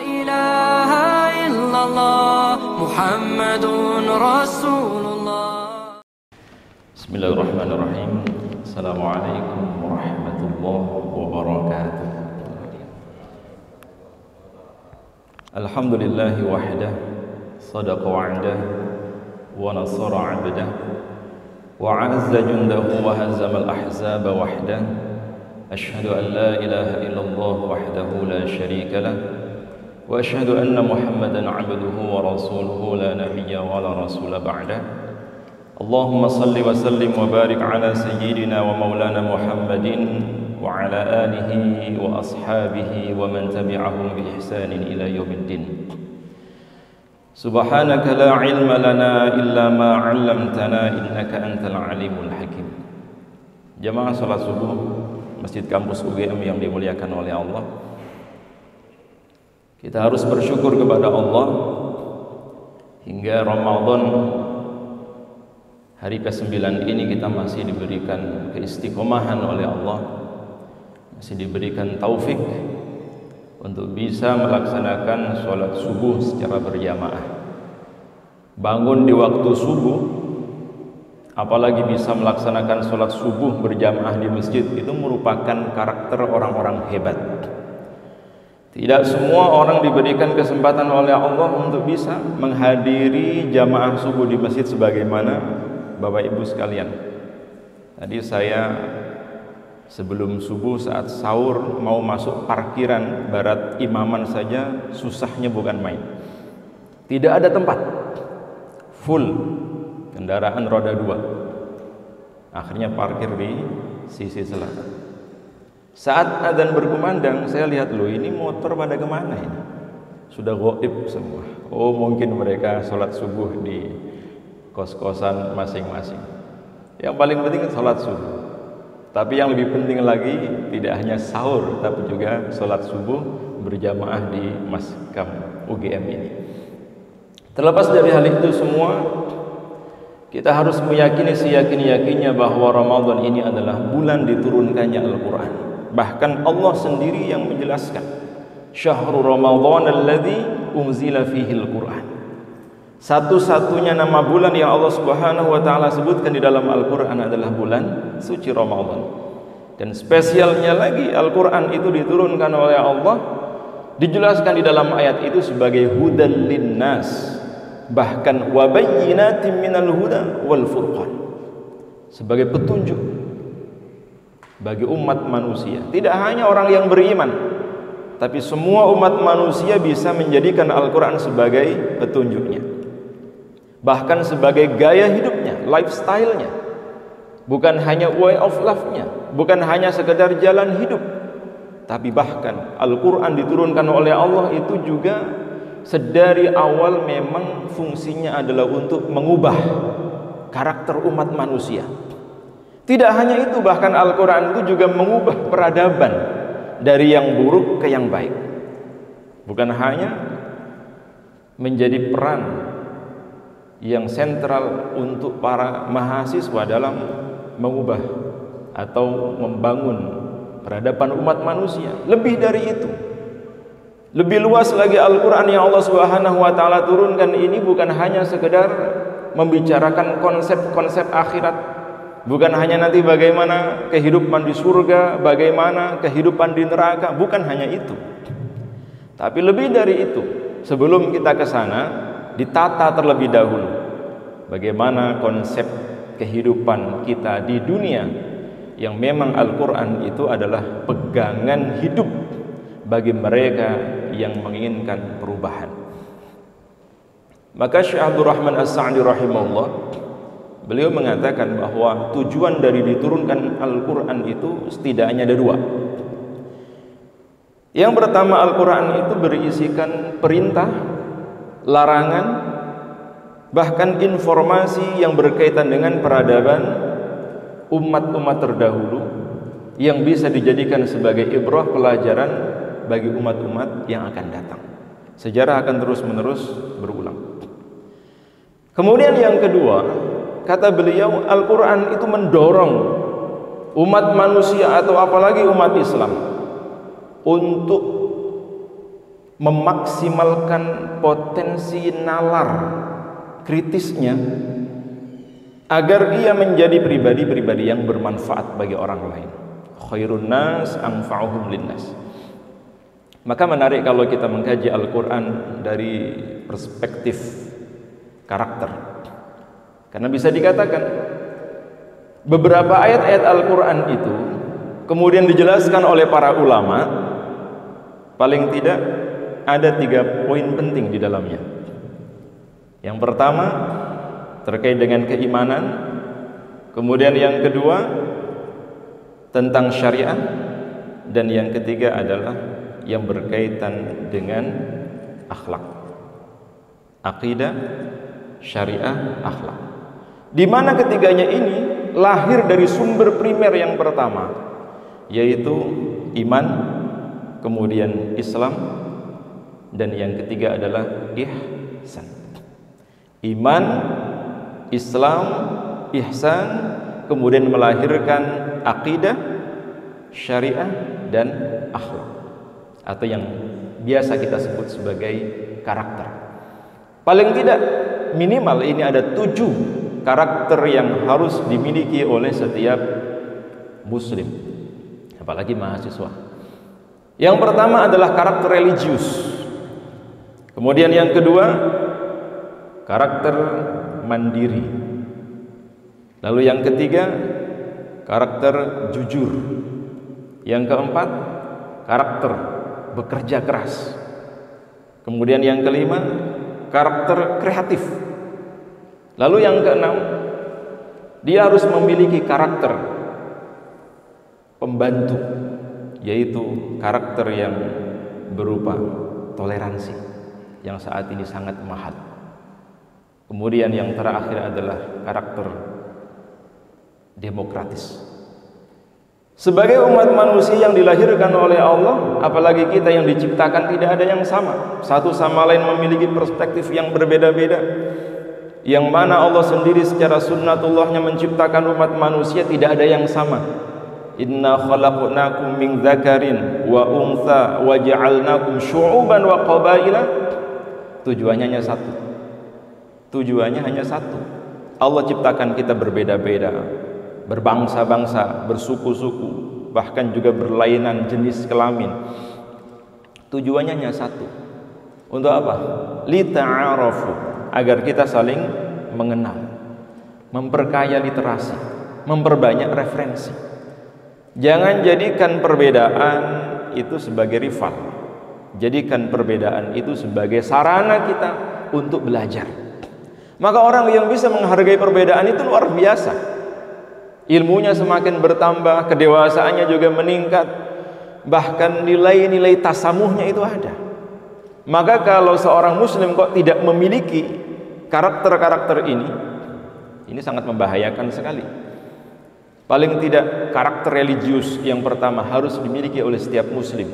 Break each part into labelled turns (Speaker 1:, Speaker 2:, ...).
Speaker 1: إله إلا الله محمد رسول الله.
Speaker 2: بسم الله الرحمن الرحيم. السلام عليكم ورحمة الله وبركاته. الحمد لله وحده صدق وعده ونصر عبده وعز جنده وهزم الأحزاب وحده. أشهد أن لا إله إلا الله وحده لا شريك له وأشهد أن محمدا عبده ورسوله لا نبي ولا رسول بعده. اللهم صل وسلم وبارك على سيدنا ومولانا محمد وعلى آله وأصحابه ومن تبعهم بإحسان إلى يوم الدين. سبحانك لا علم لنا إلا ما علمتنا إنك أنت العليم الحكيم. Jamaah salat subuh Masjid Kampus UGM yang dimuliakan oleh Allah, kita harus bersyukur kepada Allah hingga Ramadan hari ke-9 ini kita masih diberikan keistiqomahan oleh Allah, masih diberikan taufik untuk bisa melaksanakan sholat subuh secara berjamaah. Bangun di waktu subuh, apalagi bisa melaksanakan sholat subuh berjamaah di masjid, itu merupakan karakter orang-orang hebat. Tidak semua orang diberikan kesempatan oleh Allah untuk bisa menghadiri jamaah subuh di masjid sebagaimana Bapak Ibu sekalian. Tadi saya sebelum subuh saat sahur mau masuk parkiran Barat Imaman saja susahnya bukan main. Tidak ada tempat, full kendaraan roda 2. Akhirnya parkir di sisi selatan. Saat adzan berkumandang, saya lihat, loh ini motor pada kemana ini? Sudah gaib semua. Oh, mungkin mereka sholat subuh di kos-kosan masing-masing. Yang paling penting sholat subuh. Tapi yang lebih penting lagi tidak hanya sahur, tapi juga sholat subuh berjamaah di Maskam UGM ini. Terlepas dari hal itu semua, kita harus meyakini seyakin-yakinnya bahwa Ramadan ini adalah bulan diturunkannya Al-Quran. Bahkan Allah sendiri yang menjelaskan, Syahrul Ramadan alladzi unzila fihi Al-Quran. Satu-satunya nama bulan yang Allah Subhanahu wa taala sebutkan di dalam Al-Quran adalah bulan suci Ramadan. Dan spesialnya lagi, Al-Quran itu diturunkan oleh Allah, dijelaskan di dalam ayat itu sebagai hudan linnas, bahkan wabayyinatin minal huda wal furqan, sebagai petunjuk bagi umat manusia. Tidak hanya orang yang beriman, tapi semua umat manusia bisa menjadikan Al-Quran sebagai petunjuknya, bahkan sebagai gaya hidupnya, lifestyle-nya, bukan hanya way of life-nya, bukan hanya sekedar jalan hidup, tapi bahkan Al-Quran diturunkan oleh Allah itu juga sedari awal memang fungsinya adalah untuk mengubah karakter umat manusia. Tidak hanya itu, bahkan Al-Quran itu juga mengubah peradaban dari yang buruk ke yang baik. Bukan hanya menjadi peran yang sentral untuk para mahasiswa dalam mengubah atau membangun peradaban umat manusia. Lebih dari itu, lebih luas lagi, Al-Quran yang Allah Subhanahu wa taala turunkan ini bukan hanya sekedar membicarakan konsep-konsep akhirat, bukan hanya nanti bagaimana kehidupan di surga, bagaimana kehidupan di neraka, bukan hanya itu. Tapi lebih dari itu, sebelum kita ke sana, ditata terlebih dahulu bagaimana konsep kehidupan kita di dunia, yang memang Al-Quran itu adalah pegangan hidup bagi mereka yang menginginkan perubahan. Maka Syekh Abdul Rahman As-Sa'di rahimahullah, beliau mengatakan bahwa tujuan dari diturunkan Al-Quran itu setidaknya ada 2. Yang pertama, Al-Quran itu berisikan perintah, larangan, bahkan informasi yang berkaitan dengan peradaban umat-umat terdahulu, yang bisa dijadikan sebagai ibrah, pelajaran bagi umat-umat yang akan datang. Sejarah akan terus-menerus berulang. Kemudian yang kedua, kata beliau, Al-Quran itu mendorong umat manusia atau apalagi umat Islam untuk memaksimalkan potensi nalar kritisnya agar ia menjadi pribadi-pribadi yang bermanfaat bagi orang lain. Khairun nas anfa'uhum linnas. Maka menarik kalau kita mengkaji Al-Quran dari perspektif karakter, karena bisa dikatakan beberapa ayat-ayat Al-Quran itu kemudian dijelaskan oleh para ulama, paling tidak ada 3 poin penting di dalamnya. Yang pertama terkait dengan keimanan, kemudian yang kedua tentang syariat, dan yang ketiga adalah yang berkaitan dengan akhlak, akidah, syariah, akhlak. Di mana ketiganya ini lahir dari sumber primer yang pertama, yaitu iman, kemudian Islam, dan yang ketiga adalah ihsan. Iman, Islam, ihsan, kemudian melahirkan akidah, syariah, dan akhlak, atau yang biasa kita sebut sebagai karakter. Paling tidak minimal ini ada 7 karakter yang harus dimiliki oleh setiap muslim, apalagi mahasiswa. Yang pertama adalah karakter religius. Kemudian yang kedua karakter mandiri. Lalu yang ketiga karakter jujur. Yang keempat karakter bekerja keras. Kemudian yang kelima karakter kreatif. Lalu yang keenam, dia harus memiliki karakter pembantu, yaitu karakter yang berupa toleransi yang saat ini sangat mahal. Kemudian yang terakhir adalah karakter demokratis. Sebagai umat manusia yang dilahirkan oleh Allah, apalagi kita yang diciptakan, tidak ada yang sama. Satu sama lain memiliki perspektif yang berbeda-beda, yang mana Allah sendiri secara sunnatullahnya menciptakan umat manusia tidak ada yang sama. Inna khalaqnakum min dzakarin wa untha wa ja'alnakum syu'uban wa qabaila. Tujuannya hanya satu. Tujuannya hanya satu. Allah ciptakan kita berbeda-beda, berbangsa-bangsa, bersuku-suku, bahkan juga berlainan jenis kelamin. Tujuannya hanya satu. Untuk apa? Lita'arafu, agar kita saling mengenal, memperkaya literasi, memperbanyak referensi. Jangan jadikan perbedaan itu sebagai rival. Jadikan perbedaan itu sebagai sarana kita untuk belajar. Maka orang yang bisa menghargai perbedaan itu luar biasa. Ilmunya semakin bertambah, kedewasaannya juga meningkat, bahkan nilai-nilai tasamuhnya itu ada. Maka kalau seorang muslim kok tidak memiliki karakter-karakter ini sangat membahayakan sekali. Paling tidak karakter religius yang pertama harus dimiliki oleh setiap muslim.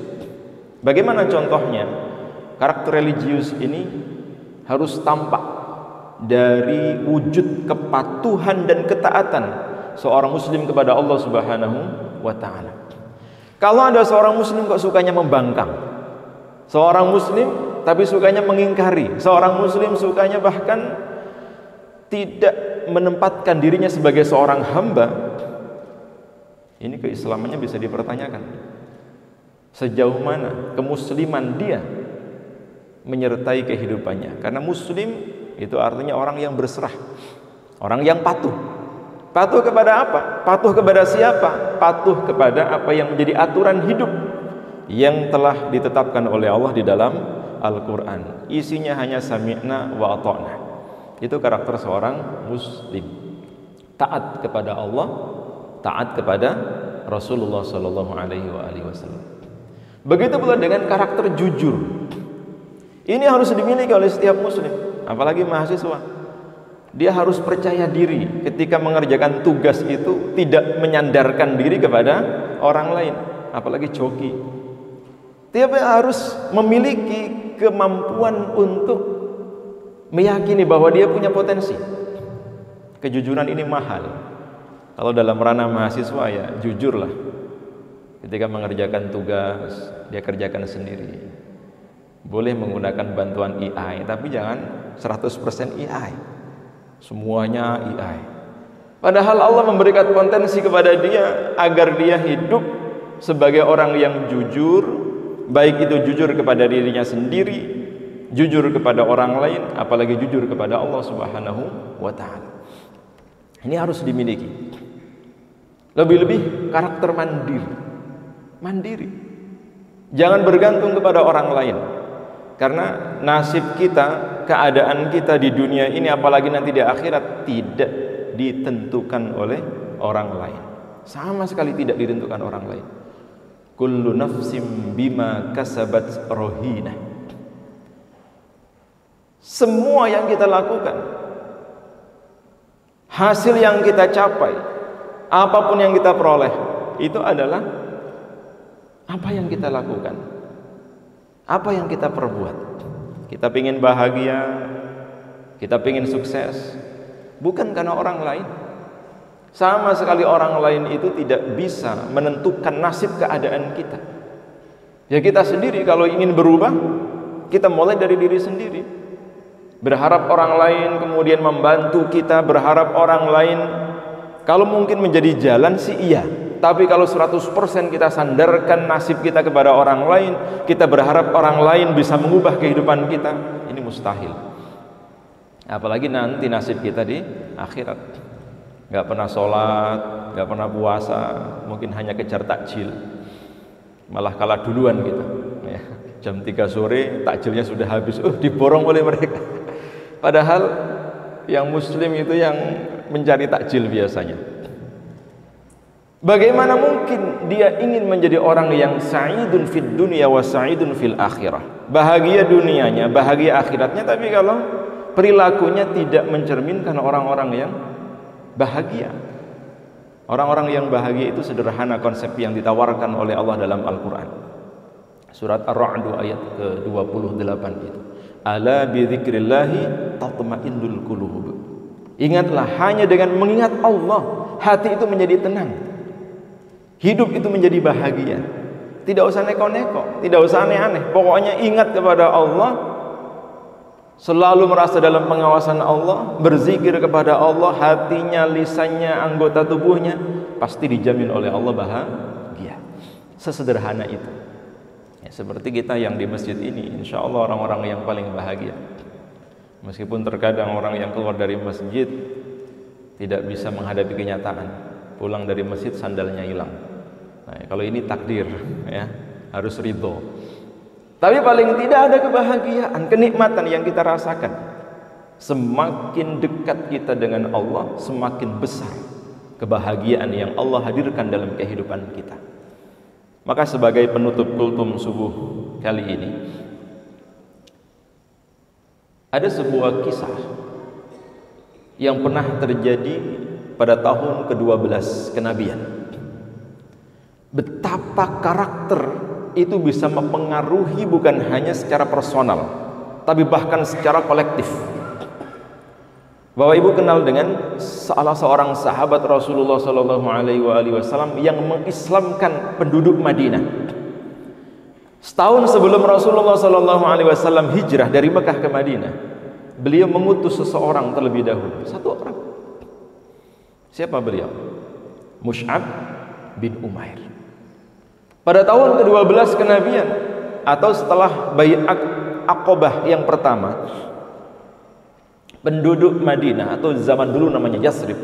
Speaker 2: Bagaimana contohnya? Karakter religius ini harus tampak dari wujud kepatuhan dan ketaatan seorang muslim kepada Allah Subhanahu wa ta'ala. Kalau ada seorang muslim kok sukanya membangkang, seorang muslim tapi sukanya mengingkari, seorang muslim sukanya bahkan tidak menempatkan dirinya sebagai seorang hamba, ini keislamannya bisa dipertanyakan. Sejauh mana kemusliman dia menyertai kehidupannya? Karena muslim itu artinya orang yang berserah, orang yang patuh. Patuh kepada apa? Patuh kepada siapa? Patuh kepada apa yang menjadi aturan hidup yang telah ditetapkan oleh Allah di dalam Al-Quran. Isinya hanya sami'na wa ata'na. Itu karakter seorang muslim. Taat kepada Allah, taat kepada Rasulullah Sallallahu Alaihi Wasallam. Begitu pula dengan karakter jujur. Ini harus dimiliki oleh setiap muslim, apalagi mahasiswa. Dia harus percaya diri ketika mengerjakan tugas itu, tidak menyandarkan diri kepada orang lain, apalagi joki. Dia harus memiliki kemampuan untuk meyakini bahwa dia punya potensi. Kejujuran ini mahal. Kalau dalam ranah mahasiswa ya jujurlah. Ketika mengerjakan tugas, dia kerjakan sendiri. Boleh menggunakan bantuan AI, tapi jangan 100% AI. Semuanya AI. Padahal Allah memberikan potensi kepada dia agar dia hidup sebagai orang yang jujur, baik itu jujur kepada dirinya sendiri, jujur kepada orang lain, apalagi jujur kepada Allah Subhanahu wa taala. Ini harus dimiliki. Lebih-lebih karakter mandiri. Mandiri. Jangan bergantung kepada orang lain. Karena nasib kita, keadaan kita di dunia ini, apalagi nanti di akhirat, tidak ditentukan oleh orang lain. Sama sekali tidak ditentukan orang lain. Kullu nafsim bima kasabat rohinah. Semua yang kita lakukan, hasil yang kita capai, apapun yang kita peroleh, itu adalah apa yang kita lakukan, apa yang kita perbuat. Kita ingin bahagia, kita ingin sukses, bukan karena orang lain. Sama sekali orang lain itu tidak bisa menentukan nasib keadaan kita. Ya kita sendiri kalau ingin berubah, kita mulai dari diri sendiri. Berharap orang lain kemudian membantu kita, berharap orang lain kalau mungkin menjadi jalan sih iya. Tapi kalau 100% kita sandarkan nasib kita kepada orang lain, kita berharap orang lain bisa mengubah kehidupan kita, ini mustahil. Apalagi nanti nasib kita di akhirat. Gak pernah sholat, gak pernah puasa, mungkin hanya kejar takjil, malah kalah duluan kita ya. Jam 3 sore takjilnya sudah habis, diborong oleh mereka. Padahal yang muslim itu yang mencari takjil biasanya. Bagaimana mungkin dia ingin menjadi orang yang sa'idun fid dunya wa sa'idun fil akhirah, bahagia dunianya, bahagia akhiratnya, tapi kalau perilakunya tidak mencerminkan orang-orang yang bahagia. Orang-orang yang bahagia itu sederhana konsep yang ditawarkan oleh Allah dalam Al-Quran. Surat Ar-Ra'd ayat ke-28 itu. Ala bi dzikrillahi tatma'innul qulub. Ingatlah, hanya dengan mengingat Allah hati itu menjadi tenang. Hidup itu menjadi bahagia. Tidak usah neko-neko, tidak usah aneh-aneh. Pokoknya ingat kepada Allah, selalu merasa dalam pengawasan Allah, berzikir kepada Allah, hatinya, lisannya, anggota tubuhnya pasti dijamin oleh Allah bahagia. Sesederhana itu. Ya, seperti kita yang di masjid ini, insya Allah orang-orang yang paling bahagia. Meskipun terkadang orang yang keluar dari masjid tidak bisa menghadapi kenyataan, pulang dari masjid sandalnya hilang. Nah, kalau ini takdir, ya harus ridho. Tapi paling tidak ada kebahagiaan, kenikmatan yang kita rasakan. Semakin dekat kita dengan Allah, semakin besar kebahagiaan yang Allah hadirkan dalam kehidupan kita. Maka sebagai penutup kultum subuh kali ini, ada sebuah kisah yang pernah terjadi pada tahun ke-12 kenabian. Betapa karakter itu bisa mempengaruhi bukan hanya secara personal, tapi bahkan secara kolektif. Bapak Ibu kenal dengan salah seorang sahabat Rasulullah SAW yang mengislamkan penduduk Madinah. Setahun sebelum Rasulullah SAW hijrah dari Mekah ke Madinah, beliau mengutus seseorang terlebih dahulu, satu orang. Siapa beliau? Mus'ab bin Umair. Pada tahun ke-12 kenabian atau setelah Bai'at Aqabah yang pertama, penduduk Madinah atau zaman dulu namanya Yasrib,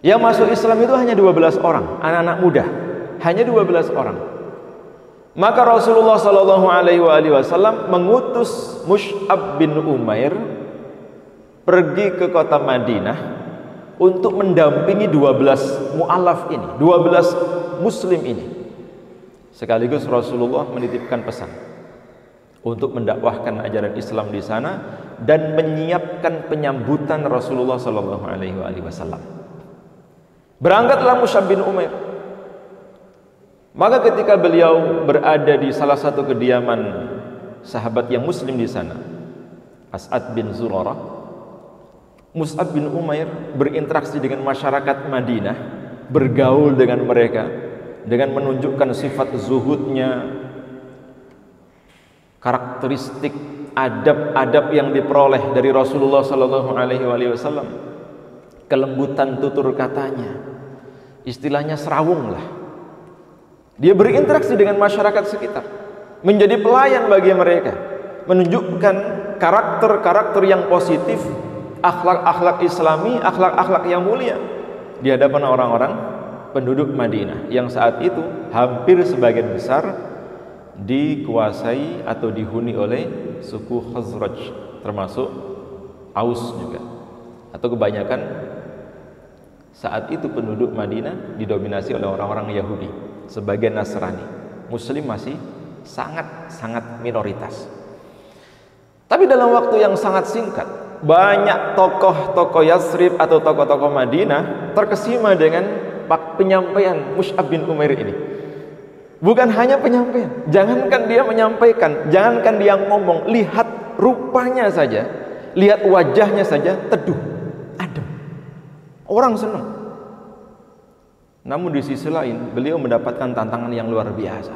Speaker 2: yang masuk Islam itu hanya 12 orang, anak-anak muda, hanya 12 orang. Maka Rasulullah SAW mengutus Mus'ab bin Umair pergi ke kota Madinah untuk mendampingi 12 mu'alaf ini, 12 muslim ini. Sekaligus Rasulullah menitipkan pesan untuk mendakwahkan ajaran Islam di sana dan menyiapkan penyambutan Rasulullah SAW. Berangkatlah Mus'ab bin Umair. Maka ketika beliau berada di salah satu kediaman sahabat yang muslim di sana, As'ad bin Zurarah, Mus'ab bin Umair berinteraksi dengan masyarakat Madinah, bergaul dengan mereka dengan menunjukkan sifat zuhudnya, karakteristik adab-adab yang diperoleh dari Rasulullah Sallallahu Alaihi Wasallam, kelembutan tutur katanya, istilahnya serawung lah. Dia berinteraksi dengan masyarakat sekitar, menjadi pelayan bagi mereka, menunjukkan karakter-karakter yang positif, akhlak-akhlak Islami, akhlak-akhlak yang mulia di hadapan orang-orang penduduk Madinah yang saat itu hampir sebagian besar dikuasai atau dihuni oleh suku Khazraj, termasuk Aus juga, atau kebanyakan saat itu penduduk Madinah didominasi oleh orang-orang Yahudi, sebagian Nasrani. Muslim masih sangat minoritas. Tapi dalam waktu yang sangat singkat, banyak tokoh-tokoh Yathrib atau tokoh-tokoh Madinah terkesima dengan penyampaian Mus'ab bin Umair ini. Bukan hanya penyampaian, jangankan dia menyampaikan, jangankan dia ngomong, lihat rupanya saja, lihat wajahnya saja teduh, adem. Orang senang. Namun di sisi lain beliau mendapatkan tantangan yang luar biasa.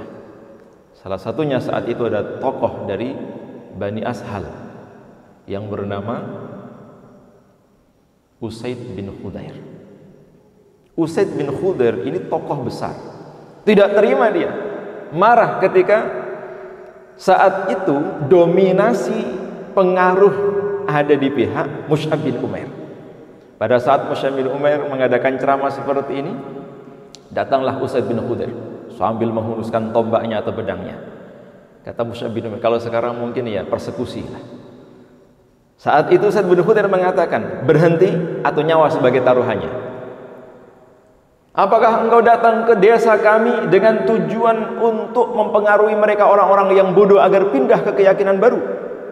Speaker 2: Salah satunya saat itu ada tokoh dari Bani Ashal yang bernama Usaid bin Khudair. Usaid bin Khudair ini tokoh besar. Tidak terima dia, marah ketika saat itu dominasi pengaruh ada di pihak Mus'ab bin Umair. Pada saat Mus'ab bin Umair mengadakan ceramah seperti ini, datanglah Usaid bin Khudair sambil menghunuskan tombaknya atau pedangnya. Kata Mus'ab bin Umair, kalau sekarang mungkin ya persekusi lah. Saat itu Usaid bin Khudair mengatakan, berhenti atau nyawa sebagai taruhannya. Apakah engkau datang ke desa kami dengan tujuan untuk mempengaruhi mereka orang-orang yang bodoh agar pindah ke keyakinan baru?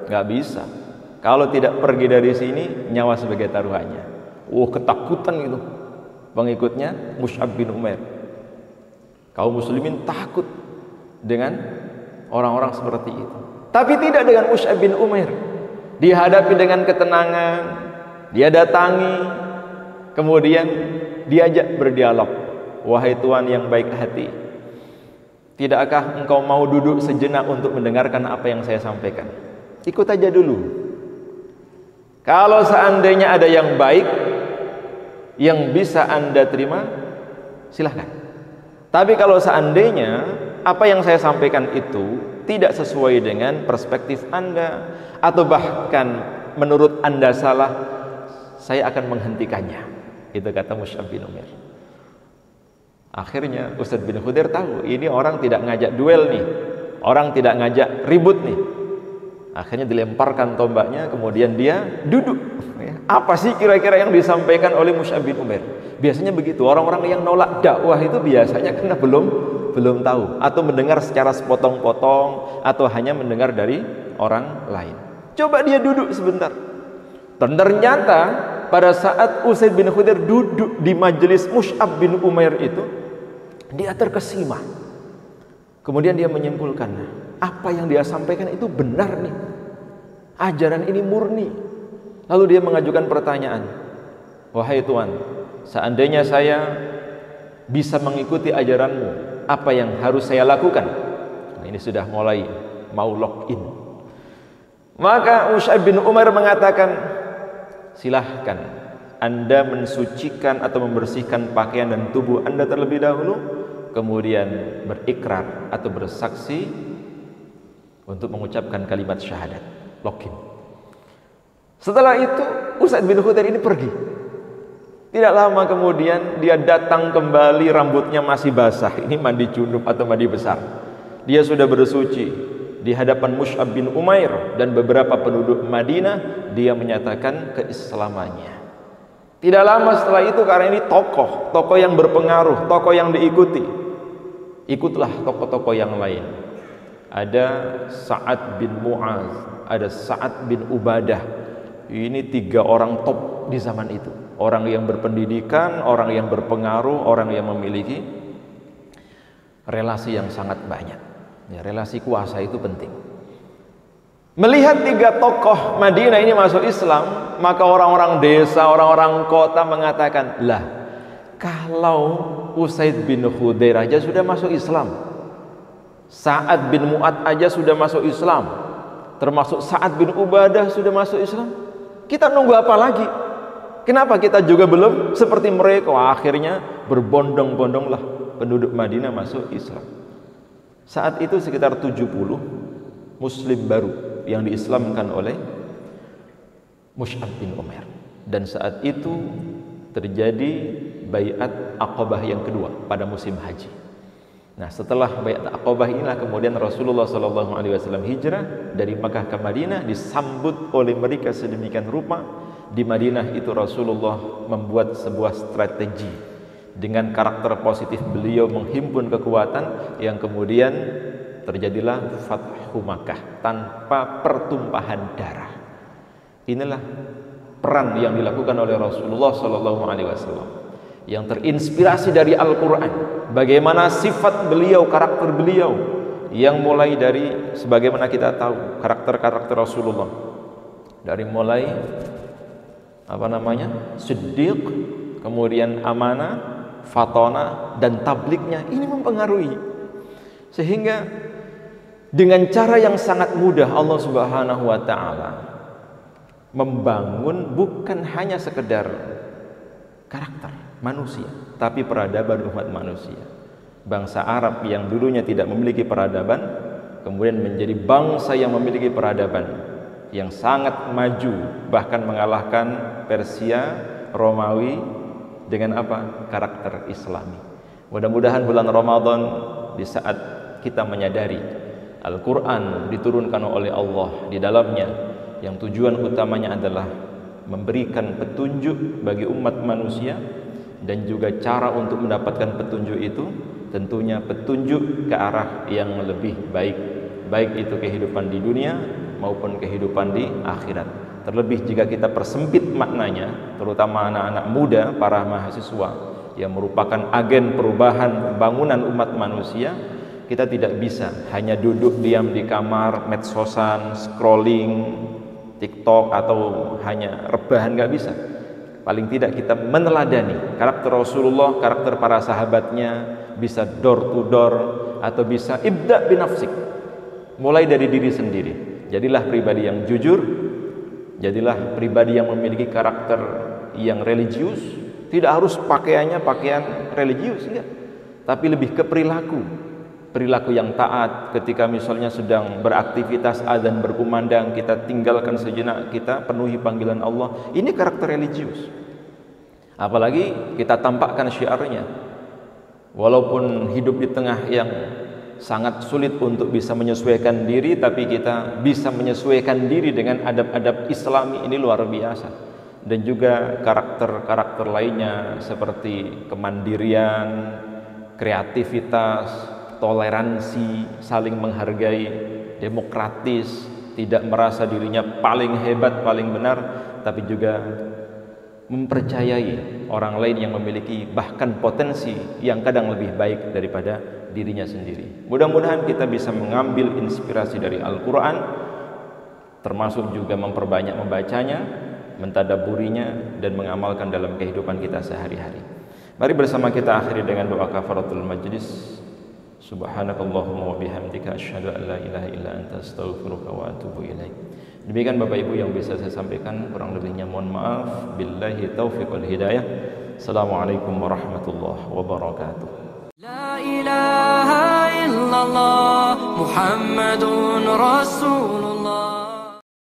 Speaker 2: Gak bisa. Kalau tidak pergi dari sini, nyawa sebagai taruhannya. Ketakutan itu pengikutnya Mus'ab bin Umair. Kaum muslimin takut dengan orang-orang seperti itu. Tapi tidak dengan Mus'ab bin Umair. Dihadapi dengan ketenangan, dia datangi, kemudian diajak berdialog. Wahai Tuan yang baik hati, tidakkah engkau mau duduk sejenak untuk mendengarkan apa yang saya sampaikan? Ikut aja dulu. Kalau seandainya ada yang baik yang bisa Anda terima, silahkan. Tapi kalau seandainya apa yang saya sampaikan itu tidak sesuai dengan perspektif Anda, atau bahkan menurut Anda salah, saya akan menghentikannya. Itu kata Mus'ab bin Umair. Akhirnya Usaid bin Khudair tahu ini orang tidak ngajak duel nih, orang tidak ngajak ribut nih. Akhirnya dilemparkan tombaknya, kemudian dia duduk. Apa sih kira-kira yang disampaikan oleh Mus'ab bin Umair? Biasanya begitu, orang-orang yang nolak dakwah itu biasanya karena belum tahu, atau mendengar secara sepotong-potong, atau hanya mendengar dari orang lain. Coba dia duduk sebentar. Dan ternyata pada saat Usaid bin Khudair duduk di majelis Mus'ab bin Umair itu, dia terkesima. Kemudian dia menyimpulkan, apa yang dia sampaikan itu benar nih, ajaran ini murni. Lalu dia mengajukan pertanyaan, wahai Tuan, seandainya saya bisa mengikuti ajaranmu, apa yang harus saya lakukan? Nah, ini sudah mulai mau lock in. Maka Mus'ab bin Umair mengatakan, silahkan Anda mensucikan atau membersihkan pakaian dan tubuh Anda terlebih dahulu, kemudian berikrar atau bersaksi untuk mengucapkan kalimat syahadat. Lock in. Setelah itu Usaid bin Khudair ini pergi. Tidak lama kemudian dia datang kembali, rambutnya masih basah. Ini mandi junub atau mandi besar. Dia sudah bersuci di hadapan Mus'ab bin Umair dan beberapa penduduk Madinah. Dia menyatakan keislamannya. Tidak lama setelah itu, karena ini tokoh yang berpengaruh, tokoh yang diikuti, ikutlah tokoh-tokoh yang lain. Ada Sa'ad bin Mu'az, ada Sa'ad bin Ubadah. Ini 3 orang top di zaman itu. Orang yang berpendidikan, orang yang berpengaruh, orang yang memiliki relasi yang sangat banyak. Ya, relasi kuasa itu penting. Melihat 3 tokoh Madinah ini masuk Islam, maka orang-orang desa, orang-orang kota mengatakan, lah, kalau Usaid bin Khudair aja sudah masuk Islam, Sa'ad bin Mu'ad aja sudah masuk Islam, termasuk Sa'ad bin Ubadah sudah masuk Islam. Kita nunggu apa lagi? Kenapa kita juga belum seperti mereka? Wah, akhirnya berbondong-bondonglah penduduk Madinah masuk Islam. Saat itu sekitar 70 muslim baru yang diislamkan oleh Mus'ab bin Umair. Dan saat itu terjadi Bai'at Aqabah yang kedua pada musim haji. Nah, setelah Bai'at Aqabah inilah kemudian Rasulullah SAW hijrah dari Makkah ke Madinah, disambut oleh mereka sedemikian rupa. Di Madinah itu Rasulullah membuat sebuah strategi dengan karakter positif beliau menghimpun kekuatan yang kemudian terjadilah Fathu Makkah tanpa pertumpahan darah. Inilah peran yang dilakukan oleh Rasulullah SAW yang terinspirasi dari Al-Quran. Bagaimana sifat beliau, karakter beliau yang mulai dari sebagaimana kita tahu karakter-karakter Rasulullah dari mulai Siddiq, kemudian amanah, fatona, dan tabliknya ini mempengaruhi. Sehingga dengan cara yang sangat mudah Allah Subhanahu wa taala membangun bukan hanya sekedar karakter manusia, tapi peradaban umat manusia. Bangsa Arab yang dulunya tidak memiliki peradaban kemudian menjadi bangsa yang memiliki peradaban yang sangat maju, bahkan mengalahkan Persia, Romawi dengan apa? Karakter Islami. Mudah-mudahan bulan Ramadan di saat kita menyadari Al-Quran diturunkan oleh Allah di dalamnya yang tujuan utamanya adalah memberikan petunjuk bagi umat manusia dan juga cara untuk mendapatkan petunjuk itu tentunya petunjuk ke arah yang lebih baik, baik itu kehidupan di dunia maupun kehidupan di akhirat. Terlebih jika kita persempit maknanya, terutama anak-anak muda, para mahasiswa yang merupakan agen perubahan pembangunan umat manusia, kita tidak bisa hanya duduk diam di kamar, medsosan, scrolling, TikTok, atau hanya rebahan, nggak bisa. Paling tidak kita meneladani karakter Rasulullah, karakter para sahabatnya, bisa door to door atau bisa ibda binafsik, mulai dari diri sendiri. Jadilah pribadi yang jujur, jadilah pribadi yang memiliki karakter yang religius. Tidak harus pakaiannya pakaian religius, enggak, tapi lebih ke perilaku yang taat. Ketika misalnya sedang beraktivitas azan berkumandang, kita tinggalkan sejenak, kita penuhi panggilan Allah. Ini karakter religius. Apalagi kita tampakkan syiarnya, walaupun hidup di tengah yang sangat sulit untuk bisa menyesuaikan diri, tapi kita bisa menyesuaikan diri dengan adab-adab Islami, ini luar biasa. Dan juga karakter-karakter lainnya seperti kemandirian, kreativitas, toleransi, saling menghargai, demokratis, tidak merasa dirinya paling hebat, paling benar, tapi juga mempercayai orang lain yang memiliki bahkan potensi yang kadang lebih baik daripada dirinya sendiri. Mudah-mudahan kita bisa mengambil inspirasi dari Al-Quran, termasuk juga memperbanyak membacanya, mentadabburinya, dan mengamalkan dalam kehidupan kita sehari-hari. Mari bersama kita akhiri dengan doa kafaratul majlis. Subhanakallahumma wa bihamdika asyhadu an la ilaha illa anta astaghfiruka wa atubu ilaik. Demikian Bapak Ibu yang bisa saya sampaikan, kurang lebihnya mohon maaf. Billahi taufiq wal hidayah. Assalamualaikum warahmatullahi wabarakatuh.
Speaker 1: La ilaha illallah Muhammadun Rasulullah.